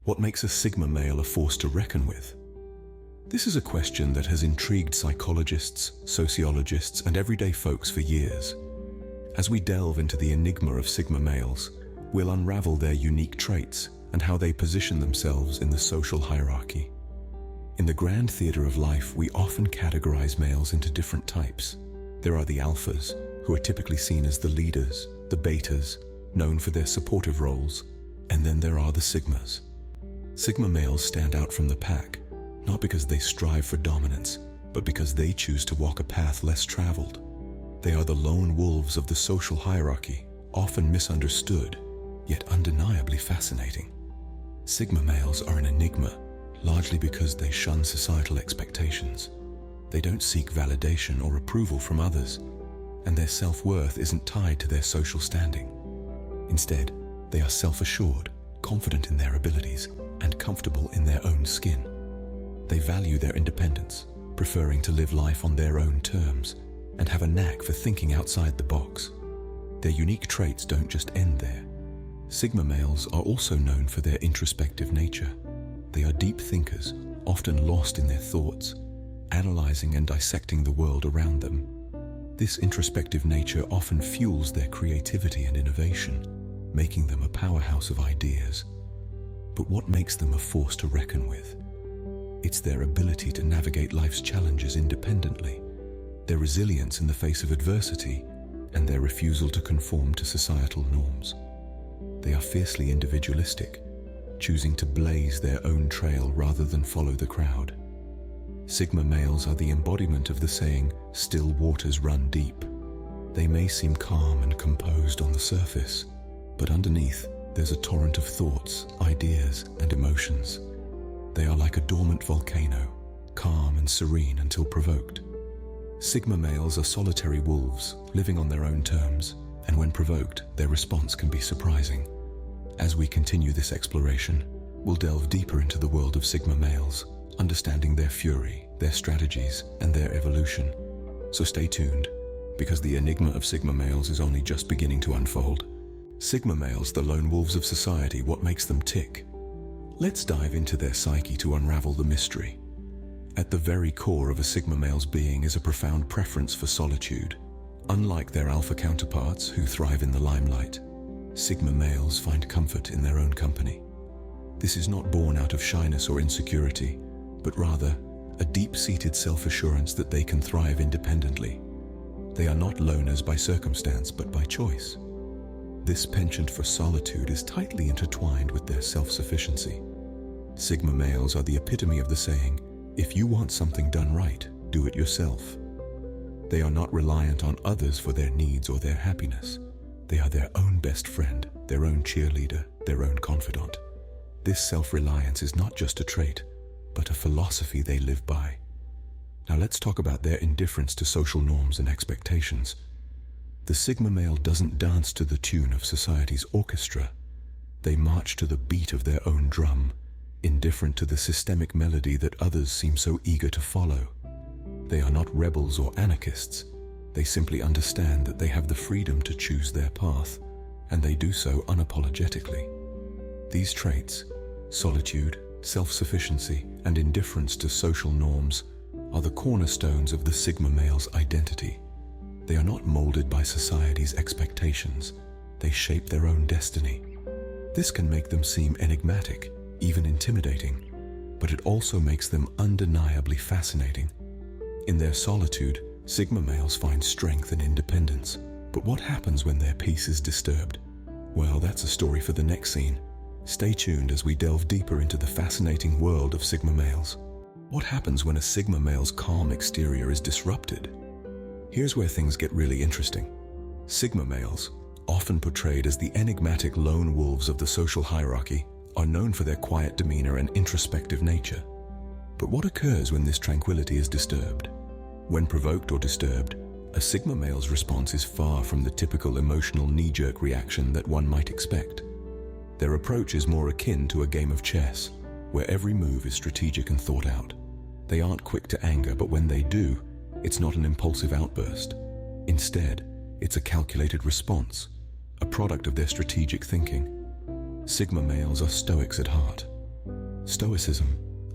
What makes a Sigma male a force to reckon with? This is a question that has intrigued psychologists, sociologists, and everyday folks for years. As we delve into the enigma of Sigma males, we'll unravel their unique traits and how they position themselves in the social hierarchy. In the grand theater of life, we often categorize males into different types. There are the alphas, who are typically seen as the leaders, the betas, known for their supportive roles, and then there are the sigmas. Sigma males stand out from the pack, not because they strive for dominance, but because they choose to walk a path less traveled. They are the lone wolves of the social hierarchy, often misunderstood, yet undeniably fascinating. Sigma males are an enigma, largely because they shun societal expectations. They don't seek validation or approval from others, and their self-worth isn't tied to their social standing. Instead, they are self-assured, confident in their abilities, and comfortable in their own skin. They value their independence, preferring to live life on their own terms, and have a knack for thinking outside the box. Their unique traits don't just end there. Sigma males are also known for their introspective nature. They are deep thinkers, often lost in their thoughts, analyzing and dissecting the world around them. This introspective nature often fuels their creativity and innovation, making them a powerhouse of ideas. But what makes them a force to reckon with? It's their ability to navigate life's challenges independently, their resilience in the face of adversity, and their refusal to conform to societal norms. They are fiercely individualistic, choosing to blaze their own trail rather than follow the crowd. Sigma males are the embodiment of the saying, "Still waters run deep." They may seem calm and composed on the surface, but underneath, there's a torrent of thoughts, ideas, and emotions. They are like a dormant volcano, calm and serene until provoked. Sigma males are solitary wolves, living on their own terms, and when provoked, their response can be surprising. As we continue this exploration, we'll delve deeper into the world of Sigma males, understanding their fury, their strategies, and their evolution. So stay tuned, because the enigma of Sigma males is only just beginning to unfold. Sigma males, the lone wolves of society, what makes them tick? Let's dive into their psyche to unravel the mystery. At the very core of a Sigma male's being is a profound preference for solitude. Unlike their alpha counterparts who thrive in the limelight, Sigma males find comfort in their own company. This is not born out of shyness or insecurity, but rather a deep-seated self-assurance that they can thrive independently. They are not loners by circumstance, but by choice. This penchant for solitude is tightly intertwined with their self-sufficiency. Sigma males are the epitome of the saying, "If you want something done right, do it yourself." They are not reliant on others for their needs or their happiness. They are their own best friend, their own cheerleader, their own confidant. This self-reliance is not just a trait, but a philosophy they live by. Now let's talk about their indifference to social norms and expectations. The Sigma male doesn't dance to the tune of society's orchestra. They march to the beat of their own drum, indifferent to the systemic melody that others seem so eager to follow. They are not rebels or anarchists. They simply understand that they have the freedom to choose their path, and they do so unapologetically. These traits, solitude, self-sufficiency, and indifference to social norms, are the cornerstones of the Sigma male's identity. They are not molded by society's expectations. They shape their own destiny. This can make them seem enigmatic, even intimidating, but it also makes them undeniably fascinating. In their solitude, Sigma males find strength and independence. But what happens when their peace is disturbed? Well, that's a story for the next scene. Stay tuned as we delve deeper into the fascinating world of Sigma males. What happens when a Sigma male's calm exterior is disrupted? Here's where things get really interesting. Sigma males, often portrayed as the enigmatic lone wolves of the social hierarchy, are known for their quiet demeanor and introspective nature. But what occurs when this tranquility is disturbed? When provoked or disturbed, a Sigma male's response is far from the typical emotional knee-jerk reaction that one might expect. Their approach is more akin to a game of chess, where every move is strategic and thought out. They aren't quick to anger, but when they do, it's not an impulsive outburst. Instead, it's a calculated response, a product of their strategic thinking. Sigma males are stoics at heart. Stoicism,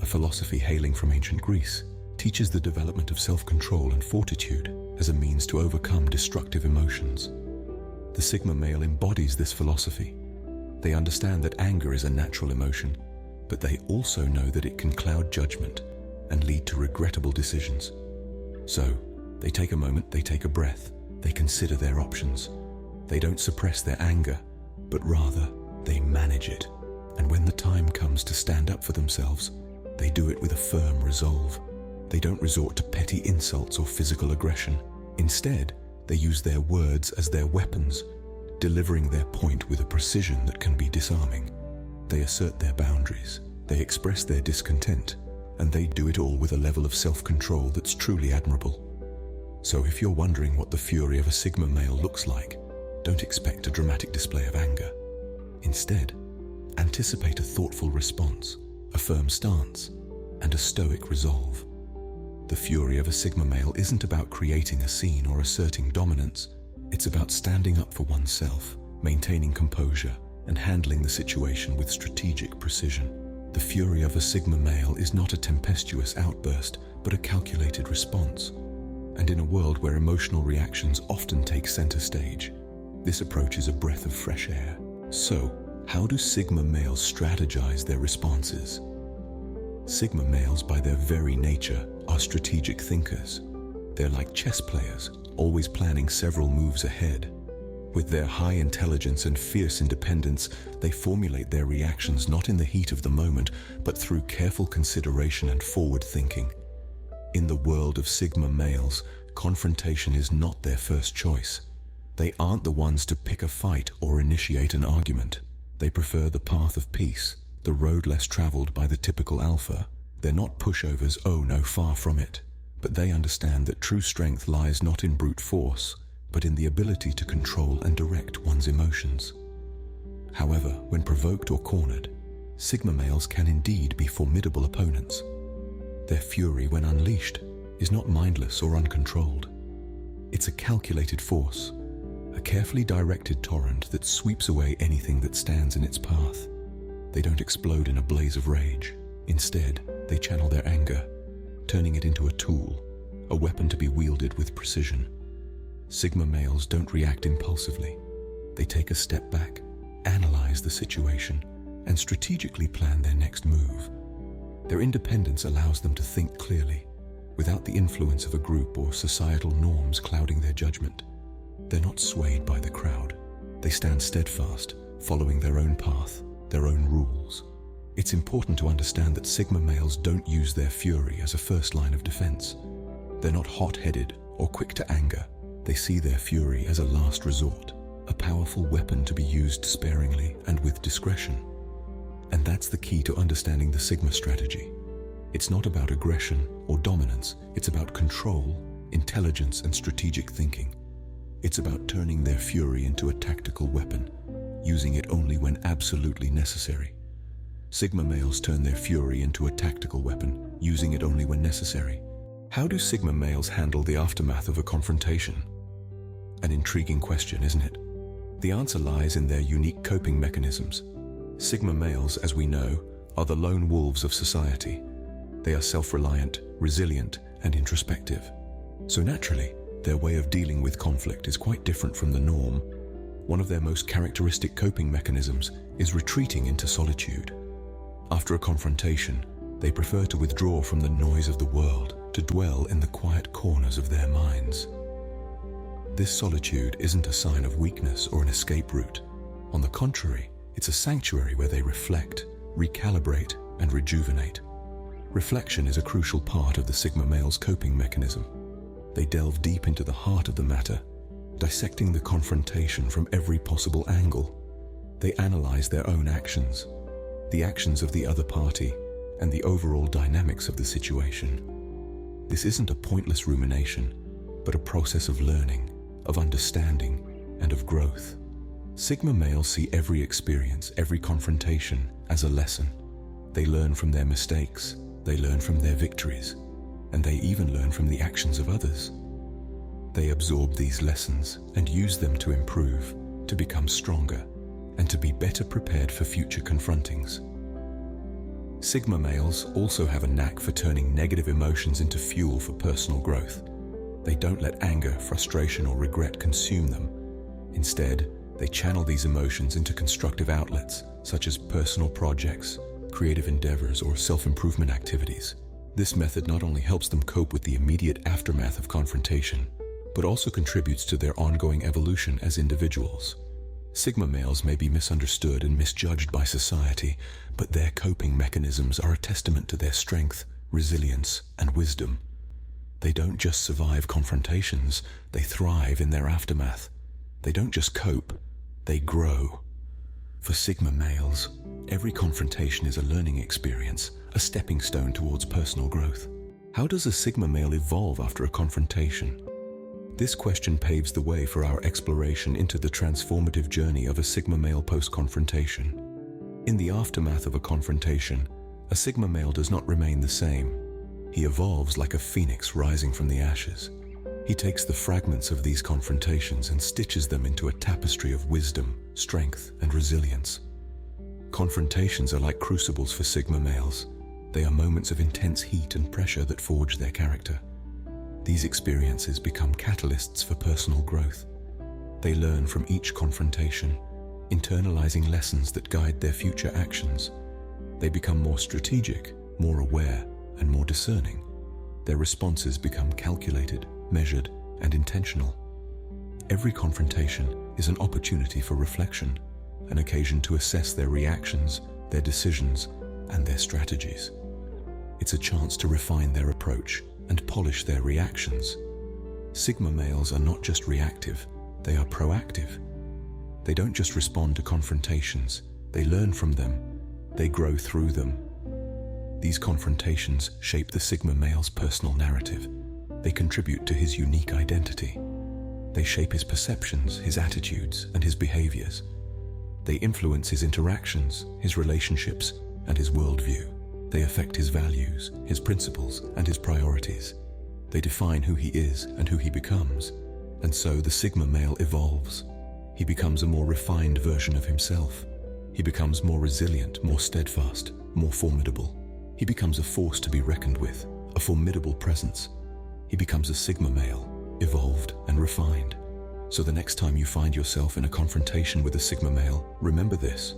a philosophy hailing from ancient Greece, teaches the development of self-control and fortitude as a means to overcome destructive emotions. The Sigma male embodies this philosophy. They understand that anger is a natural emotion, but they also know that it can cloud judgment and lead to regrettable decisions. So, they take a moment, they take a breath, they consider their options. They don't suppress their anger, but rather they manage it. And when the time comes to stand up for themselves, they do it with a firm resolve. They don't resort to petty insults or physical aggression. Instead, they use their words as their weapons, delivering their point with a precision that can be disarming. They assert their boundaries, they express their discontent, and they do it all with a level of self-control that's truly admirable. So if you're wondering what the fury of a Sigma male looks like, don't expect a dramatic display of anger. Instead, anticipate a thoughtful response, a firm stance, and a stoic resolve. The fury of a Sigma male isn't about creating a scene or asserting dominance. It's about standing up for oneself, maintaining composure, and handling the situation with strategic precision. The fury of a Sigma male is not a tempestuous outburst, but a calculated response. And in a world where emotional reactions often take center stage, this approach is a breath of fresh air. So, how do Sigma males strategize their responses? Sigma males, by their very nature, are strategic thinkers. They're like chess players, always planning several moves ahead. With their high intelligence and fierce independence, they formulate their reactions not in the heat of the moment, but through careful consideration and forward thinking. In the world of Sigma males, confrontation is not their first choice. They aren't the ones to pick a fight or initiate an argument. They prefer the path of peace, the road less traveled by the typical alpha. They're not pushovers, oh no, far from it. But they understand that true strength lies not in brute force, but in the ability to control and direct one's emotions. However, when provoked or cornered, Sigma males can indeed be formidable opponents. Their fury, when unleashed, is not mindless or uncontrolled. It's a calculated force, a carefully directed torrent that sweeps away anything that stands in its path. They don't explode in a blaze of rage. Instead, they channel their anger, turning it into a tool, a weapon to be wielded with precision. Sigma males don't react impulsively. They take a step back, analyze the situation, and strategically plan their next move. Their independence allows them to think clearly, without the influence of a group or societal norms clouding their judgment. They're not swayed by the crowd. They stand steadfast, following their own path, their own rules. It's important to understand that Sigma males don't use their fury as a first line of defense. They're not hot-headed or quick to anger. They see their fury as a last resort, a powerful weapon to be used sparingly and with discretion. And that's the key to understanding the Sigma strategy. It's not about aggression or dominance. It's about control, intelligence, and strategic thinking. It's about turning their fury into a tactical weapon, using it only when absolutely necessary. Sigma males turn their fury into a tactical weapon, using it only when necessary. How do Sigma males handle the aftermath of a confrontation? An intriguing question, isn't it? The answer lies in their unique coping mechanisms. Sigma males, as we know, are the lone wolves of society. They are self-reliant, resilient, and introspective. So naturally, their way of dealing with conflict is quite different from the norm. One of their most characteristic coping mechanisms is retreating into solitude. After a confrontation, they prefer to withdraw from the noise of the world, to dwell in the quiet corners of their minds. This solitude isn't a sign of weakness or an escape route. On the contrary, it's a sanctuary where they reflect, recalibrate, and rejuvenate. Reflection is a crucial part of the Sigma male's coping mechanism. They delve deep into the heart of the matter, dissecting the confrontation from every possible angle. They analyze their own actions, the actions of the other party, and the overall dynamics of the situation. This isn't a pointless rumination, but a process of learning, of understanding, and of growth. Sigma males see every experience, every confrontation, as a lesson. They learn from their mistakes, they learn from their victories, and they even learn from the actions of others. They absorb these lessons and use them to improve, to become stronger, and to be better prepared for future confrontings. Sigma males also have a knack for turning negative emotions into fuel for personal growth. They don't let anger, frustration, or regret consume them. Instead, they channel these emotions into constructive outlets, such as personal projects, creative endeavors, or self-improvement activities. This method not only helps them cope with the immediate aftermath of confrontation, but also contributes to their ongoing evolution as individuals. Sigma males may be misunderstood and misjudged by society, but their coping mechanisms are a testament to their strength, resilience, and wisdom. They don't just survive confrontations, they thrive in their aftermath. They don't just cope, they grow. For Sigma males, every confrontation is a learning experience, a stepping stone towards personal growth. How does a Sigma male evolve after a confrontation? This question paves the way for our exploration into the transformative journey of a Sigma male post-confrontation. In the aftermath of a confrontation, a Sigma male does not remain the same. He evolves like a phoenix rising from the ashes. He takes the fragments of these confrontations and stitches them into a tapestry of wisdom, strength, and resilience. Confrontations are like crucibles for Sigma males. They are moments of intense heat and pressure that forge their character. These experiences become catalysts for personal growth. They learn from each confrontation, internalizing lessons that guide their future actions. They become more strategic, more aware, and more discerning. Their responses become calculated, measured, and intentional. Every confrontation is an opportunity for reflection, an occasion to assess their reactions, their decisions, and their strategies. It's a chance to refine their approach and polish their reactions. Sigma males are not just reactive, they are proactive. They don't just respond to confrontations, they learn from them, they grow through them. These confrontations shape the Sigma male's personal narrative. They contribute to his unique identity. They shape his perceptions, his attitudes, and his behaviors. They influence his interactions, his relationships, and his worldview. They affect his values, his principles, and his priorities. They define who he is and who he becomes. And so the Sigma male evolves. He becomes a more refined version of himself. He becomes more resilient, more steadfast, more formidable. He becomes a force to be reckoned with, a formidable presence. He becomes a Sigma male, evolved and refined. So the next time you find yourself in a confrontation with a Sigma male, remember this: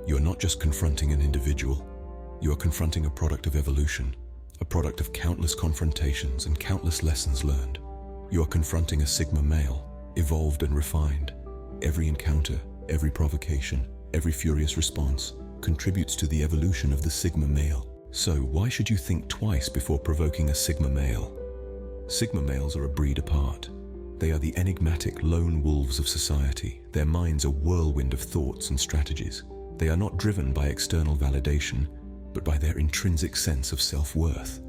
you are not just confronting an individual. You are confronting a product of evolution, a product of countless confrontations and countless lessons learned. You are confronting a Sigma male, evolved and refined. Every encounter, every provocation, every furious response contributes to the evolution of the Sigma male. So why should you think twice before provoking a Sigma male? Sigma males are a breed apart. They are the enigmatic lone wolves of society. Their minds a whirlwind of thoughts and strategies. They are not driven by external validation, but by their intrinsic sense of self-worth.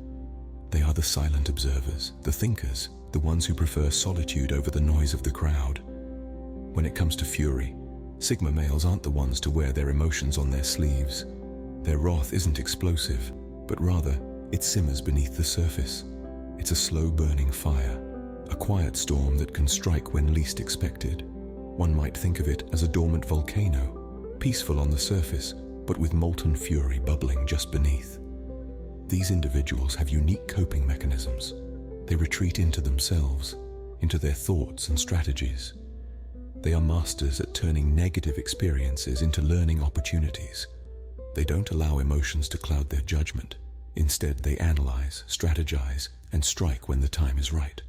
They are the silent observers, the thinkers, the ones who prefer solitude over the noise of the crowd. When it comes to fury, Sigma males aren't the ones to wear their emotions on their sleeves. Their wrath isn't explosive, but rather, it simmers beneath the surface. It's a slow-burning fire, a quiet storm that can strike when least expected. One might think of it as a dormant volcano, peaceful on the surface, but with molten fury bubbling just beneath. These individuals have unique coping mechanisms. They retreat into themselves, into their thoughts and strategies. They are masters at turning negative experiences into learning opportunities. They don't allow emotions to cloud their judgment. Instead, they analyze, strategize, and strike when the time is right.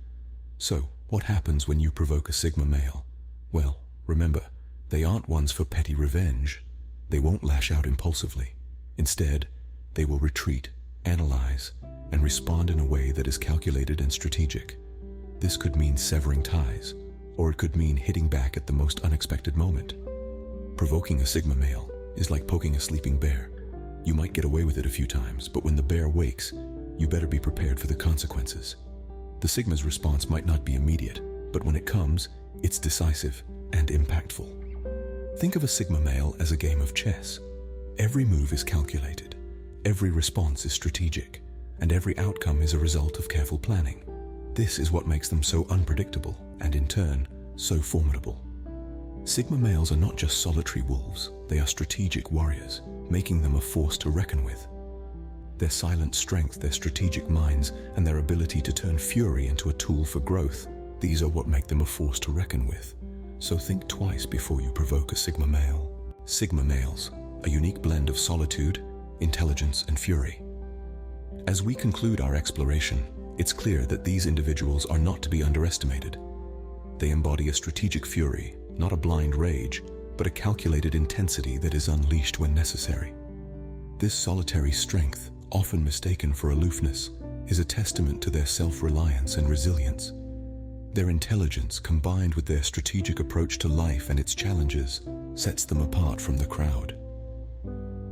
So, what happens when you provoke a Sigma male? Well, remember, they aren't ones for petty revenge. They won't lash out impulsively. Instead, they will retreat, analyze, and respond in a way that is calculated and strategic. This could mean severing ties, or it could mean hitting back at the most unexpected moment. Provoking a Sigma male is like poking a sleeping bear. You might get away with it a few times, but when the bear wakes, you better be prepared for the consequences. The Sigma's response might not be immediate, but when it comes, it's decisive and impactful. Think of a Sigma male as a game of chess. Every move is calculated, every response is strategic, and every outcome is a result of careful planning. This is what makes them so unpredictable and, in turn, so formidable. Sigma males are not just solitary wolves, they are strategic warriors, making them a force to reckon with. Their silent strength, their strategic minds, and their ability to turn fury into a tool for growth, these are what make them a force to reckon with. So think twice before you provoke a Sigma male. Sigma males, a unique blend of solitude, intelligence, and fury. As we conclude our exploration, it's clear that these individuals are not to be underestimated. They embody a strategic fury, not a blind rage, but a calculated intensity that is unleashed when necessary. This solitary strength, often mistaken for aloofness, is a testament to their self-reliance and resilience. Their intelligence, combined with their strategic approach to life and its challenges, sets them apart from the crowd.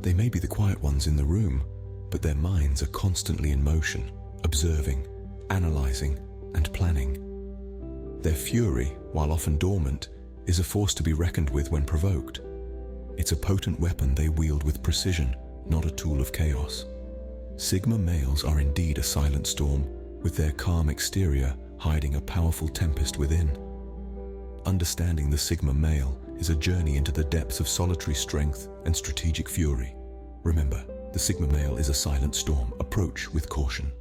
They may be the quiet ones in the room, but their minds are constantly in motion, observing, analyzing, and planning. Their fury, while often dormant, is a force to be reckoned with when provoked. It's a potent weapon they wield with precision, not a tool of chaos. Sigma males are indeed a silent storm, with their calm exterior hiding a powerful tempest within. Understanding the Sigma male is a journey into the depths of solitary strength and strategic fury. Remember, the Sigma male is a silent storm. Approach with caution.